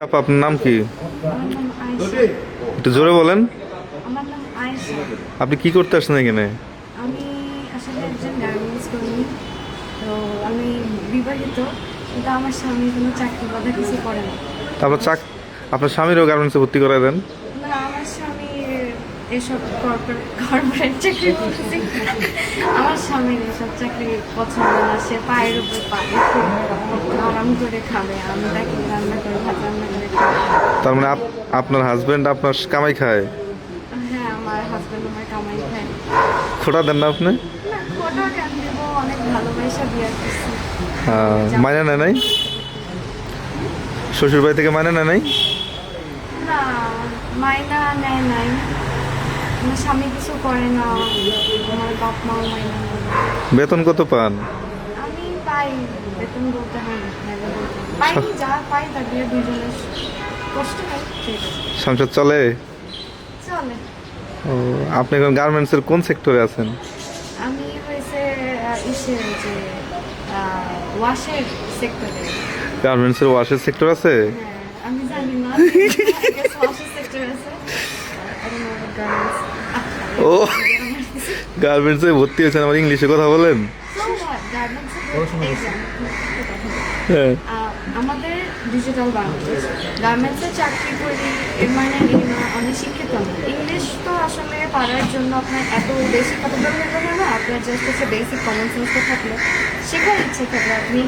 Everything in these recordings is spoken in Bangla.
আপা, আপনার নাম কি? আমার নাম আয়েশা। একটু জোরে বলেন। আমার নাম আয়েশা। আপনি কি করতে আসছেন এখানে? আমি আসলে একজন গার্মেন্টস কর্মী। তো আমি বিবাহিত, কিন্তু আমার স্বামী কোনো চাকরি বাধা কিছু করে না। তারপর আপনার স্বামীরও গার্মেন্টসে ভর্তি করে দেন। না, আমার স্বামী এসব কর্পোরেট চাকরি করতেছে। আমার স্বামীর এসব চাকরি পছন্দ না। সে পায়ের উপর পা রেখে আরাম করে খাবে, আমি তাকে রান্না করে ভাত রান্না করে খাবে। তার মানে আপনার হাজবেন্ড আপনার কামাই খায়? হ্যাঁ, আমার হাজব্যান্ড আমার কামাই খায়। খোটা দেন না আপনি? না, খোটা কেন দেবো, অনেক ভালোবাসা বিয়ে করছি। মাইনে নেয় নাই? শ্বশুর বাড়ি থেকে মাইনে নেয় নাই? না, মাইনা নেয় নাই। আমার স্বামী কিছু করে না, আমার বাপ মাও মাইনা নেয় না। বেতন কত পান? আমি পাই, বেতন বলতে হয় না, নাইলে বলতে হয়। পাইনি, যা পাই তা দিয়ে দুজনের কষ্ট হয়, ঠিক আছে। সংসার চলে? চলে। ও, আপনি এখন গার্মেন্টসের কোন সেক্টরে আছেন? আমি হয়েছে ইসে যে ওয়াশের সেক্টরে। গার্মেন্টসের ওয়াশের সেক্টর আছে? হ্যাঁ, আমি জানি না, ওয়াশের সেক্টর আছে। I don't know what garments. ও, গার্মেন্টসে ভর্তি হয়েছেন, আমার ইংলিশে কথা বলেন। So what? Garments এই যে হ্যাঁ। আমাদের ডিজিটাল বাংলাদেশ গার্মেন্টসে চাকরি করি, এর মানে এই না আমি শিক্ষিত না। ইংলিশ তো আসলে পারার জন্য আপনার এত বেশি কথা বলতে হবে না, আপনার জাস্ট হচ্ছে বেসিক কমন সেন্সটা থাকলে, শেখার ইচ্ছে থাকলে আপনি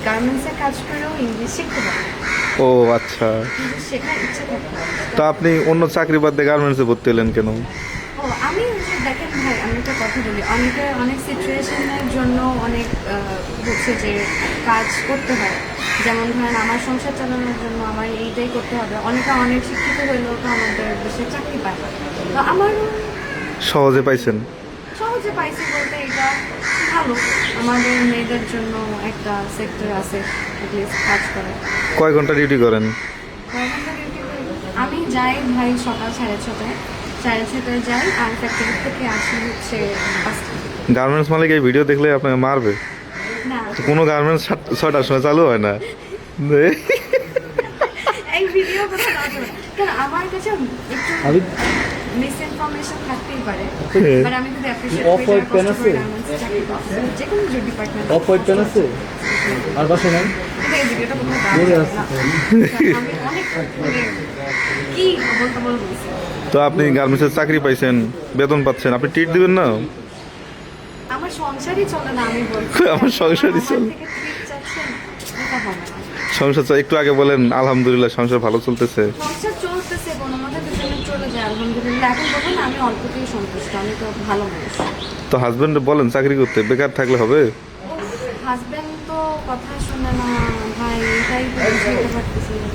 গার্মেন্টসে কাজ করেও ইংলিশ শিখতে পারেন। ও আচ্ছা, কিন্তু শেখার ইচ্ছে থাকতে হবে। তো আপনি অন্য চাকরি বাদ দিয়ে গার্মেন্টসে ভর্তি হলেন কেন? ও, আমি হচ্ছে দেখেন ভাই, আমি একটা কথা বলি, অনেক সিচুয়েশনের জন্য অনেক হচ্ছে যে কাজ করতে হয়। যেমন ধরেন আমার সংসার চালানোর জন্য আমার এইটাই করতে হবে। অনেকে অনেক শিক্ষিত হইলেও তো আমাদের দেশে চাকরি পায় না। তো আমারও সহজে পাইছেন? সহজে পাইছি বলতে এটা ভালো, আমাদের মেয়েদের জন্য একটা সেক্টর আছে অ্যাটলিস্ট কাজ করে। কয় ঘন্টা ডিউটি করেন? আমি যাই ভাই সকাল 6:30টায় যাই, আর ফ্যাক্টরি থেকে আসি হচ্ছে 5টায়। গার্মেন্টস মালিক এই ভিডিও দেখলে আপনাকে মারবে। না, কোনো গার্মেন্টস 6টার সময় চালু হয় না। এই ভিডিও কথা না বলো। কারণ আমার কাছে একটু মিসইনফরমেশন থাকতেই পারে, বাট আমি কিন্তু অ্যাপ্রিশিয়েট করি যারা কষ্ট করে গার্মেন্টস চাকরি করছে, যে কোনো ডিপার্টমেন্ট। অফ হোয়াইট পেন আছে আর বাসা নাই? কিন্তু এই ভিডিওটা কোনো দূরে দাম আছে। না। আমি অনেক মানে কি বলতে বলছি। তো আপনি গার্মেন্টসের চাকরি পাইছেন, বেতন পাচ্ছেন, আপনি ট্রিট দিবেন না? আমার সংসারই চলে না, আমি বলছি। আমার সংসারই চলে। আমার থেকে ট্রিট চাচ্ছেন, এটা হবে না। সংসার একটু আগে বলেন আলহামদুলিল্লাহ সংসার ভালো চলতেছে। সংসার চলতেছে, কোনো মতে দুজনে চলে যায় আলহামদুলিল্লাহ। এখন বলবো না আমি অল্পতেই সন্তুষ্ট, আমি তো ভালো মানুষ। তো হাজবেন্ড বলেন চাকরি করতে, বেকার থাকলে হবে? হাজব্যান্ড তো কথা শুনে না ভাই, এটাই তো বুঝতে পারতেছি না।